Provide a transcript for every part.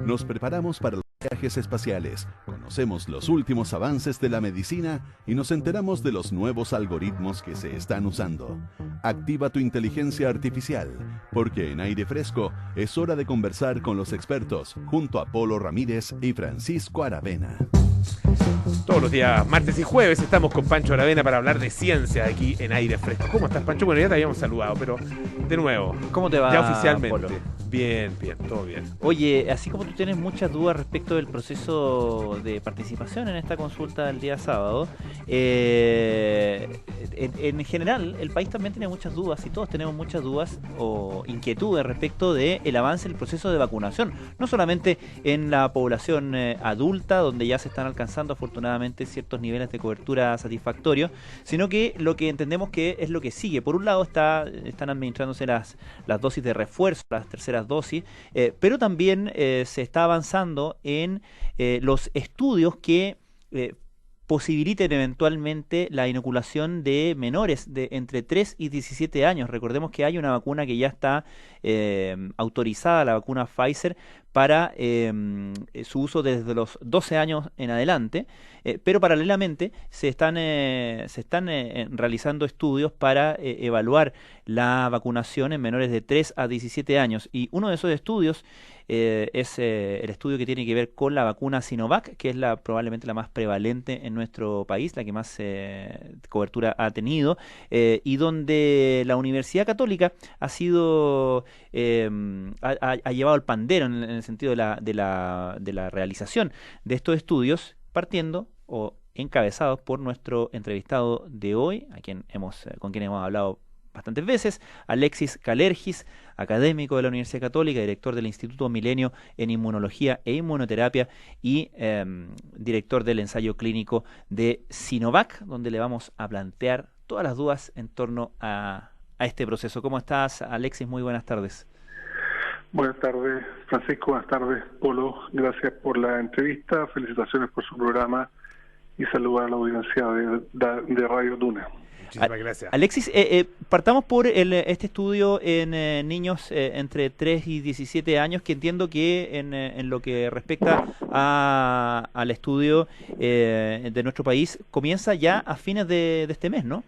Nos preparamos para los viajes espaciales, conocemos los últimos avances de la medicina y nos enteramos de los nuevos algoritmos que se están usando. Activa tu inteligencia artificial, porque en Aire Fresco es hora de conversar con los expertos junto a Polo Ramírez y Francisco Aravena. Todos los días, martes y jueves, estamos con Pancho Aravena para hablar de ciencia aquí en Aire Fresco. ¿Cómo estás, Pancho? Bueno, ya te habíamos saludado, pero de nuevo. ¿Cómo te va, ya oficialmente? Polo? Bien, todo bien. Oye, así como tú tienes muchas dudas respecto del proceso de participación en esta consulta del día sábado, en general el país también tiene muchas dudas y todos tenemos muchas dudas o inquietudes respecto del avance del proceso de vacunación, no solamente en la población adulta, donde ya se están alcanzando afortunadamente ciertos niveles de cobertura satisfactorios, sino que lo que entendemos que es lo que sigue. Por un lado están administrándose las dosis de refuerzo, las terceras dosis, pero también se está avanzando en los estudios que posibiliten eventualmente la inoculación de menores de entre 3 y 17 años. Recordemos que hay una vacuna que ya está autorizada, la vacuna Pfizer, para su uso desde los 12 años en adelante, pero paralelamente se están realizando estudios para evaluar la vacunación en menores de 3 a 17 años. Y uno de esos estudios es el estudio que tiene que ver con la vacuna Sinovac, que es probablemente la más prevalente en nuestro país, la que más cobertura ha tenido, y donde la Universidad Católica ha sido ha llevado el pandero en el sentido de la realización de estos estudios, partiendo o encabezados por nuestro entrevistado de hoy, con quien hemos hablado bastantes veces, Alexis Kalergis, académico de la Universidad Católica, director del Instituto Milenio en Inmunología e Inmunoterapia y director del ensayo clínico de Sinovac, donde le vamos a plantear todas las dudas en torno a este proceso. ¿Cómo estás, Alexis? Muy buenas tardes. Buenas tardes, Francisco. Buenas tardes, Polo. Gracias por la entrevista. Felicitaciones por su programa y saludar a la audiencia de Radio Duna. Muchísimas gracias. Alexis, partamos por este estudio en niños entre 3 y 17 años, que entiendo que en lo que respecta al estudio de nuestro país, comienza ya a fines de este mes, ¿no?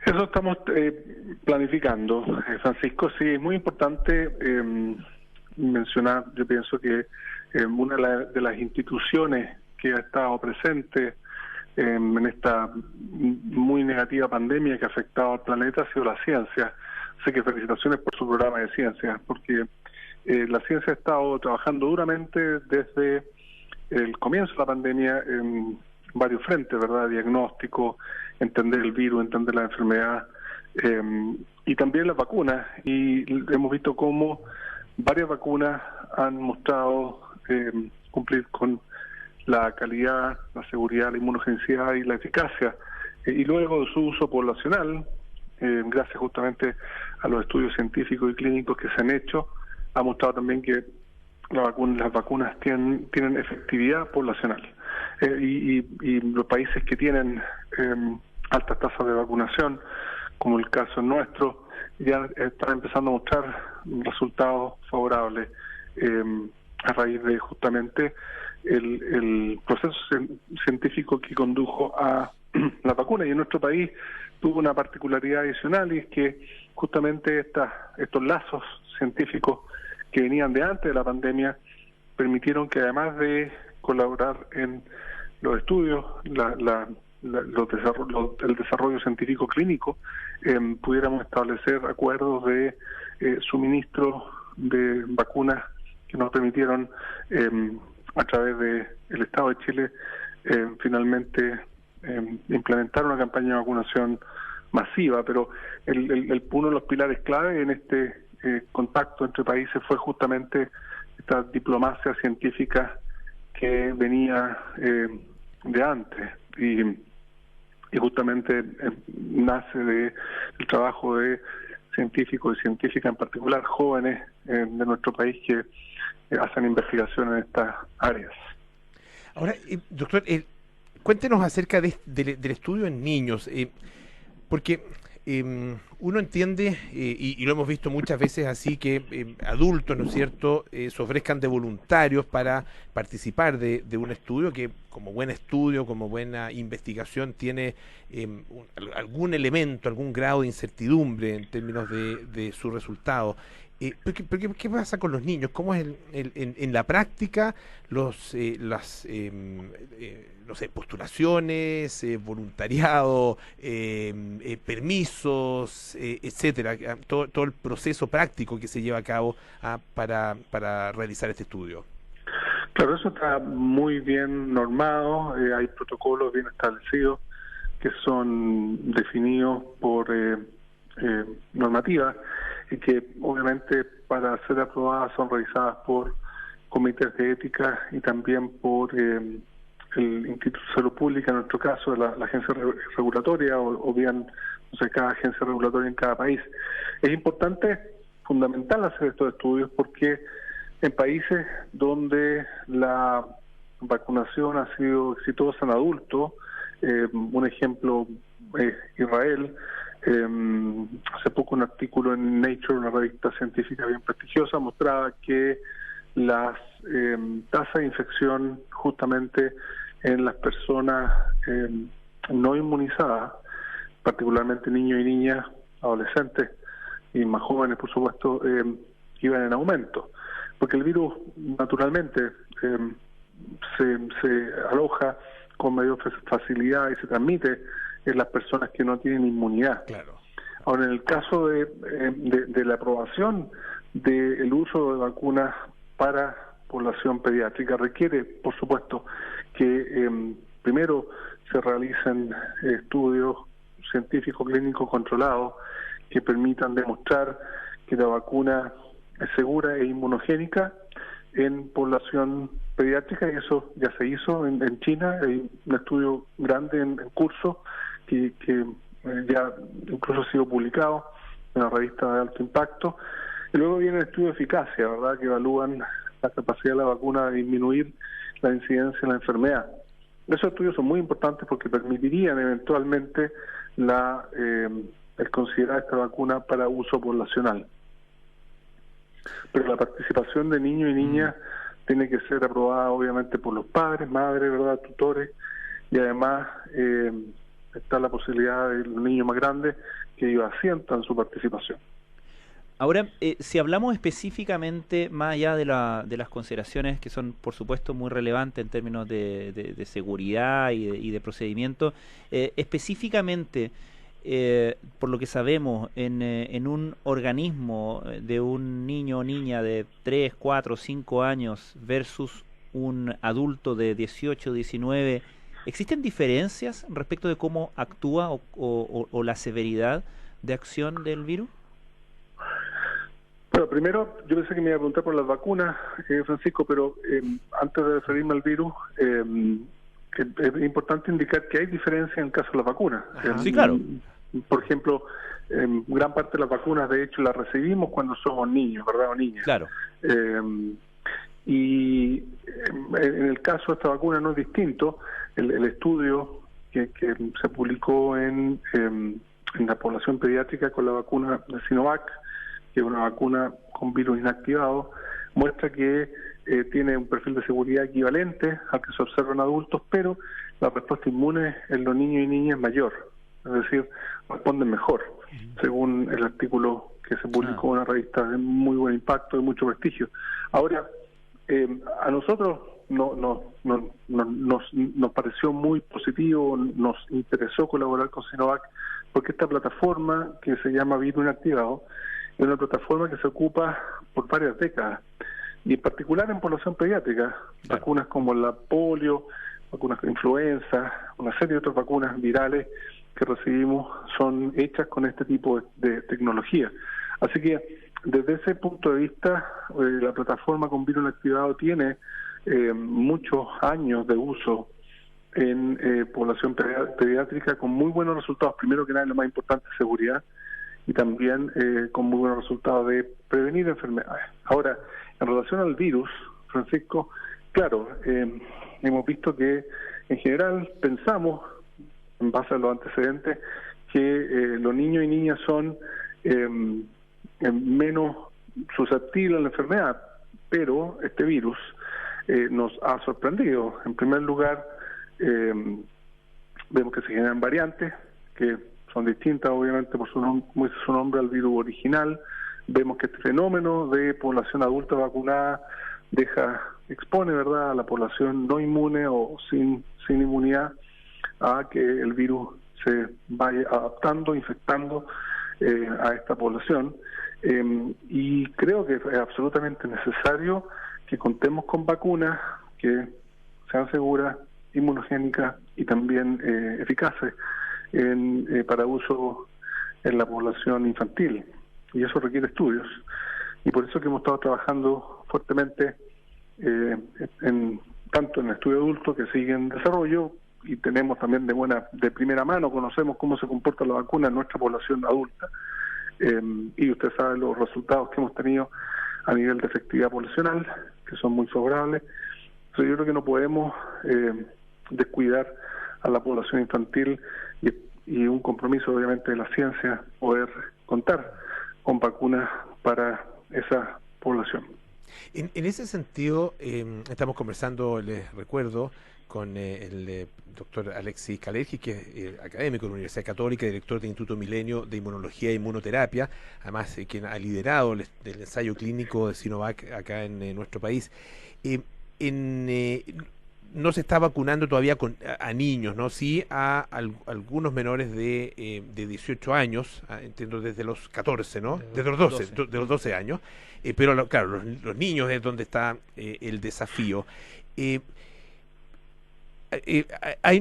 Eso estamos planificando, Francisco. Sí, es muy importante mencionar, yo pienso que una de las instituciones que ha estado presente en esta muy negativa pandemia que ha afectado al planeta ha sido la ciencia. Así que felicitaciones por su programa de ciencia, porque la ciencia ha estado trabajando duramente desde el comienzo de la pandemia en varios frentes, ¿verdad? Diagnóstico, entender el virus, entender la enfermedad, y también las vacunas. Y hemos visto cómo varias vacunas han mostrado cumplir con la calidad, la seguridad, la inmunogenicidad y la eficacia. Y luego de su uso poblacional, gracias justamente a los estudios científicos y clínicos que se han hecho, ha mostrado también que las vacunas tienen efectividad poblacional. Y los países que tienen altas tasas de vacunación, como el caso nuestro, ya están empezando a mostrar resultados favorables a raíz de justamente el proceso científico que condujo a la vacuna. Y en nuestro país tuvo una particularidad adicional, y es que justamente estos lazos científicos que venían de antes de la pandemia permitieron que, además de colaborar en los estudios, el desarrollo científico clínico, pudiéramos establecer acuerdos de suministro de vacunas que nos permitieron, a través del Estado de Chile, finalmente implementar una campaña de vacunación masiva. Pero uno de los pilares clave en este contacto entre países fue justamente esta diplomacia científica que venía de antes, y justamente nace del trabajo de científicos y científicas, en particular jóvenes de nuestro país, que hacen investigación en estas áreas. Ahora, doctor, cuéntenos acerca del estudio en niños, porque Uno entiende, y lo hemos visto muchas veces así, que adultos, ¿no es cierto?, se ofrezcan de voluntarios para participar de un estudio que, como buen estudio, como buena investigación, tiene algún elemento, algún grado de incertidumbre en términos de su resultado. ¿Qué pasa con los niños? ¿Cómo es en la práctica las no sé, postulaciones, voluntariado, permisos, etcétera? Todo el proceso práctico que se lleva a cabo para realizar este estudio. Claro, eso está muy bien normado, hay protocolos bien establecidos que son definidos por normativa y que obviamente para ser aprobadas son revisadas por comités de ética y también por el Instituto de Salud Pública, en nuestro caso la agencia regulatoria o bien, no sé, cada agencia regulatoria en cada país. Es importante, fundamental hacer estos estudios porque en países donde la vacunación ha sido exitosa en adultos, un ejemplo es Israel. Hace poco un artículo en Nature, una revista científica bien prestigiosa, mostraba que las tasas de infección justamente en las personas no inmunizadas, particularmente niños y niñas, adolescentes y más jóvenes, por supuesto, iban en aumento, porque el virus naturalmente se aloja con mayor facilidad y se transmite en las personas que no tienen inmunidad. Claro. Ahora, en el caso de la aprobación del uso de vacunas para población pediátrica, requiere, por supuesto, que primero se realicen estudios científicos clínicos controlados que permitan demostrar que la vacuna es segura e inmunogénica en población pediátrica, y eso ya se hizo en China. Hay un estudio grande en curso que ya incluso ha sido publicado en una revista de alto impacto. Y luego viene el estudio de eficacia, ¿verdad?, que evalúan la capacidad de la vacuna de disminuir la incidencia de la enfermedad. Esos estudios son muy importantes porque permitirían eventualmente el considerar esta vacuna para uso poblacional. Pero la participación de niños y niñas tiene que ser aprobada obviamente por los padres, madres, ¿verdad?, tutores, y además está la posibilidad de los niños más grandes que ellos asientan su participación. Ahora, si hablamos específicamente, más allá de las consideraciones que son, por supuesto, muy relevantes en términos de seguridad y de procedimiento, específicamente, por lo que sabemos, en un organismo de un niño o niña de 3, 4, 5 años versus un adulto de 18, 19, ¿existen diferencias respecto de cómo actúa o la severidad de acción del virus? Bueno, primero, yo pensé que me iba a preguntar por las vacunas, Francisco, pero antes de referirme al virus, es importante indicar que hay diferencia en el caso de las vacunas. Sí, claro. Por ejemplo, gran parte de las vacunas, de hecho, las recibimos cuando somos niños, ¿verdad?, o niñas. Claro. Y en el caso de esta vacuna no es distinto. El estudio que se publicó en la población pediátrica con la vacuna de Sinovac, que es una vacuna con virus inactivado, muestra que tiene un perfil de seguridad equivalente al que se observa en adultos, pero la respuesta inmune en los niños y niñas es mayor, es decir, responden mejor, según el artículo que se publicó en una revista de muy buen impacto y mucho prestigio. Ahora, a nosotros nos pareció muy positivo, nos interesó colaborar con Sinovac, porque esta plataforma que se llama virus inactivado es una plataforma que se ocupa por varias décadas, y en particular en población pediátrica. Claro. Vacunas como la polio, vacunas de influenza, una serie de otras vacunas virales que recibimos son hechas con este tipo de tecnología. Así que desde ese punto de vista, la plataforma con virus inactivado tiene muchos años de uso en población pediátrica con muy buenos resultados. Primero que nada, lo más importante es seguridad, y también con muy buenos resultados de prevenir enfermedades. Ahora, en relación al virus, Francisco, claro, hemos visto que en general pensamos, en base a los antecedentes, que los niños y niñas son menos susceptibles a la enfermedad, pero este virus nos ha sorprendido. En primer lugar, vemos que se generan variantes que son distintas, obviamente, por como dice su nombre, al virus original. Vemos que este fenómeno de población adulta vacunada expone, ¿verdad?, a la población no inmune o sin inmunidad a que el virus se vaya adaptando, infectando a esta población. Y creo que es absolutamente necesario que contemos con vacunas que sean seguras, inmunogénicas y también eficaces para uso en la población infantil. Y eso requiere estudios. Y por eso que hemos estado trabajando fuertemente tanto en el estudio adulto, que sigue en desarrollo, y tenemos también de primera mano, conocemos cómo se comporta la vacuna en nuestra población adulta, y usted sabe los resultados que hemos tenido a nivel de efectividad poblacional, que son muy favorables. Entonces yo creo que no podemos descuidar a la población infantil, y un compromiso obviamente de la ciencia poder contar con vacunas para esa población. En ese sentido, estamos conversando, les recuerdo, con el doctor Alexis Kalergi, que es académico de la Universidad Católica, director del Instituto Milenio de Inmunología e Inmunoterapia, además quien ha liderado el ensayo clínico de Sinovac acá en nuestro país. No se está vacunando todavía a niños, ¿no? Sí a algunos menores de 18 años, entiendo desde los 14, ¿no? Desde los 12 años, pero claro, los niños es donde está el desafío.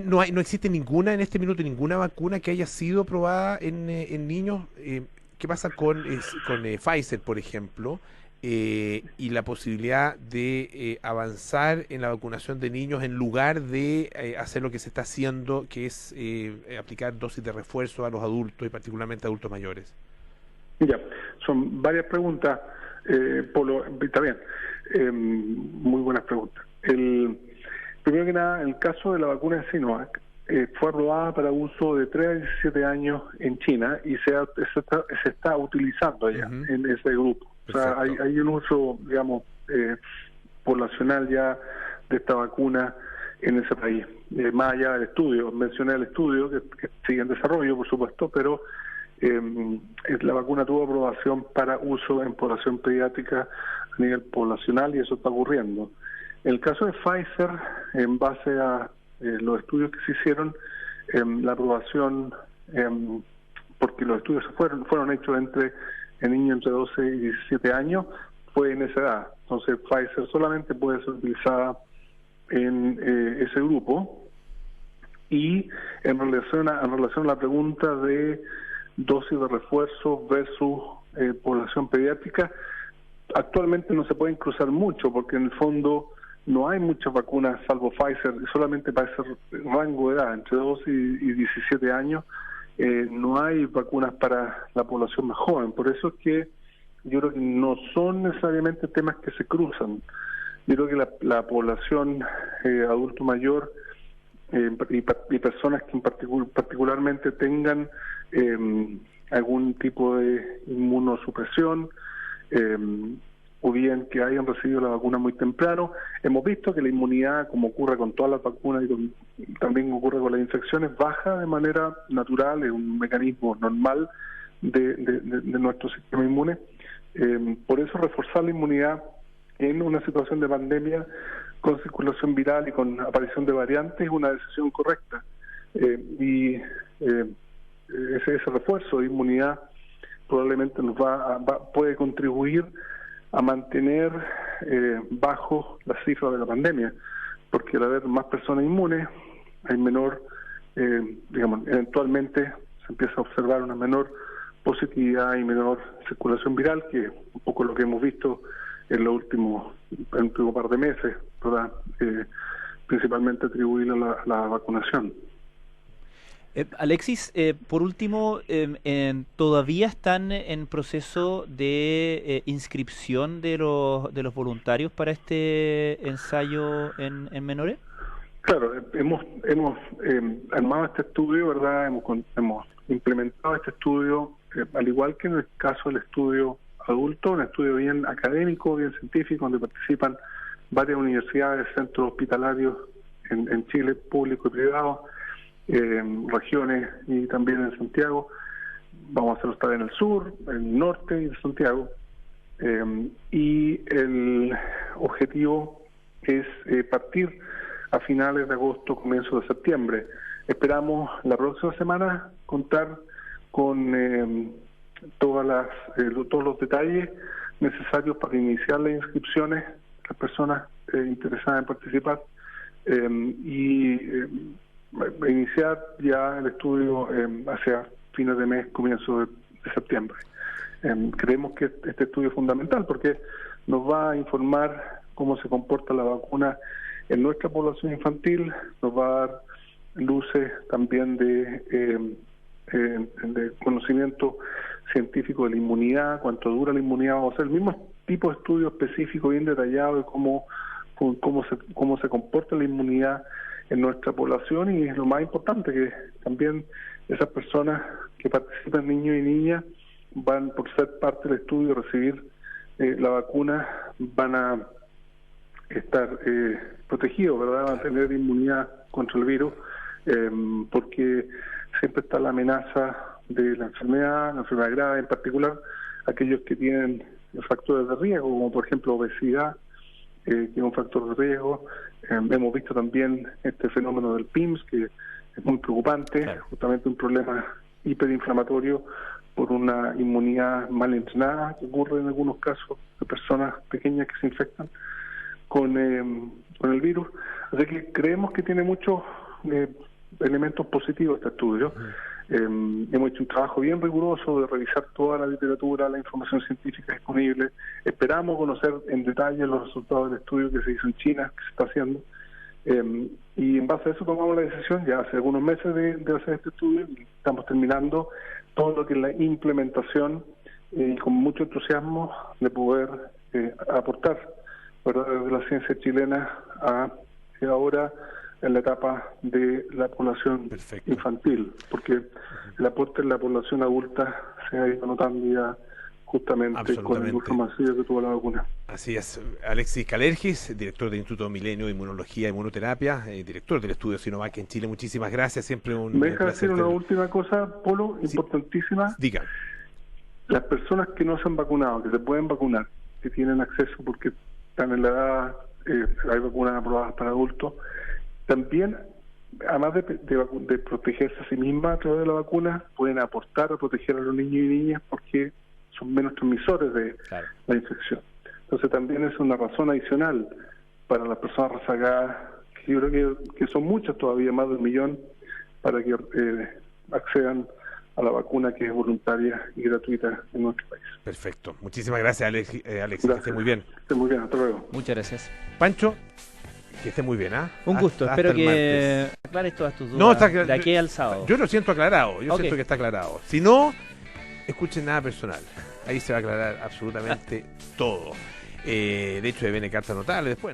No existe ninguna en este minuto, ninguna vacuna que haya sido probada en niños. ¿Qué pasa con Pfizer, por ejemplo? Y la posibilidad de avanzar en la vacunación de niños en lugar de hacer lo que se está haciendo, que es aplicar dosis de refuerzo a los adultos y particularmente a adultos mayores. Ya, son varias preguntas, Polo, está bien, muy buenas preguntas. Primero que nada, el caso de la vacuna de Sinovac fue aprobada para uso de 3 a 17 años en China y se está utilizando allá en ese grupo. O sea, hay un uso, digamos, poblacional ya de esta vacuna en ese país. Más allá del estudio, mencioné el estudio que sigue en desarrollo, por supuesto, pero la vacuna tuvo aprobación para uso en población pediátrica a nivel poblacional y eso está ocurriendo. En el caso de Pfizer, en base a los estudios que se hicieron, la aprobación, porque los estudios fueron hechos en niños entre 12 y 17 años, fue en esa edad. Entonces Pfizer solamente puede ser utilizada en ese grupo. Y en relación a la pregunta de dosis de refuerzo versus población pediátrica, actualmente no se pueden cruzar mucho porque en el fondo no hay muchas vacunas salvo Pfizer, solamente para ese rango de edad, entre 12 y 17 años. No hay vacunas para la población más joven, por eso es que yo creo que no son necesariamente temas que se cruzan. Yo creo que la población adulto mayor y personas que particularmente tengan algún tipo de inmunosupresión, o bien que hayan recibido la vacuna muy temprano. Hemos visto que la inmunidad, como ocurre con todas las vacunas y también ocurre con las infecciones, baja de manera natural, es un mecanismo normal de nuestro sistema inmune. Por eso reforzar la inmunidad en una situación de pandemia con circulación viral y con aparición de variantes es una decisión correcta. Ese refuerzo de inmunidad probablemente puede contribuir a mantener bajo las cifras de la pandemia, porque al haber más personas inmunes hay menor, eventualmente se empieza a observar una menor positividad y menor circulación viral, que es un poco lo que hemos visto en el último par de meses, ¿verdad? Principalmente atribuible a la vacunación. Alexis, por último, ¿todavía están en proceso de inscripción de los voluntarios para este ensayo en menores? Claro, hemos armado este estudio, ¿verdad? Hemos implementado este estudio, al igual que en el caso del estudio adulto, un estudio bien académico, bien científico, donde participan varias universidades, centros hospitalarios en Chile, público y privado, regiones y también en Santiago. Vamos a hacerlo estar en el sur, en el norte y en Santiago. Y el objetivo es partir a finales de agosto, comienzo de septiembre. Esperamos la próxima semana contar con todos los detalles necesarios para iniciar las inscripciones, las personas interesadas en participar, y iniciar ya el estudio hacia fines de mes, comienzo de septiembre. Creemos que este estudio es fundamental porque nos va a informar cómo se comporta la vacuna en nuestra población infantil, nos va a dar luces también de conocimiento científico de la inmunidad, cuánto dura la inmunidad. Vamos a hacer el mismo tipo de estudio específico, bien detallado de cómo se comporta la inmunidad en nuestra población, y es lo más importante, que también esas personas que participan, niños y niñas, van, por ser parte del estudio, recibir la vacuna, van a estar protegidos, ¿verdad? Van a tener inmunidad contra el virus, porque siempre está la amenaza de la enfermedad grave, en particular aquellos que tienen factores de riesgo, como por ejemplo obesidad, que es un factor de riesgo. Hemos visto también este fenómeno del PIMS, que es muy preocupante, claro. Justamente un problema hiperinflamatorio por una inmunidad mal entrenada, que ocurre en algunos casos de personas pequeñas que se infectan con el virus. Así que creemos que tiene muchos elementos positivos este estudio. Hemos hecho un trabajo bien riguroso de revisar toda la literatura, la información científica disponible. Esperamos conocer en detalle los resultados del estudio que se hizo en China, que se está haciendo, y en base a eso tomamos la decisión ya hace algunos meses de hacer este estudio, y estamos terminando todo lo que es la implementación, y con mucho entusiasmo de poder aportar, ¿verdad?, desde la ciencia chilena a ahora en la etapa de la población infantil, porque el aporte en la población adulta se ha ido notando ya justamente con el uso masivo que tuvo la vacuna. Así es. Alexis Kalergis, director del Instituto Milenio de Inmunología y Inmunoterapia, director del estudio Sinovac en Chile. Muchísimas gracias, siempre un placer. Me deja decir una última cosa, Polo, importantísima. Sí. Diga. Las personas que no se han vacunado, que se pueden vacunar, que tienen acceso porque están en la edad, hay vacunas aprobadas para adultos, también, además de protegerse a sí mismas a través de la vacuna, pueden aportar a proteger a los niños y niñas porque son menos transmisores de la infección. Entonces también es una razón adicional para las personas rezagadas, que yo creo que son muchas todavía, más de 1 millón, para que accedan a la vacuna, que es voluntaria y gratuita en nuestro país. Perfecto. Muchísimas gracias, Alex. Gracias. Que esté muy bien. Que esté muy bien. Hasta luego. Muchas gracias. Pancho, que esté muy bien, ¿ah? Un gusto. Espero que aclares todas tus dudas de aquí al sábado. Yo lo siento aclarado. Yo siento que está aclarado. Si no, escuchen nada personal. Ahí se va a aclarar absolutamente todo. De hecho, viene carta notable después, ¿no?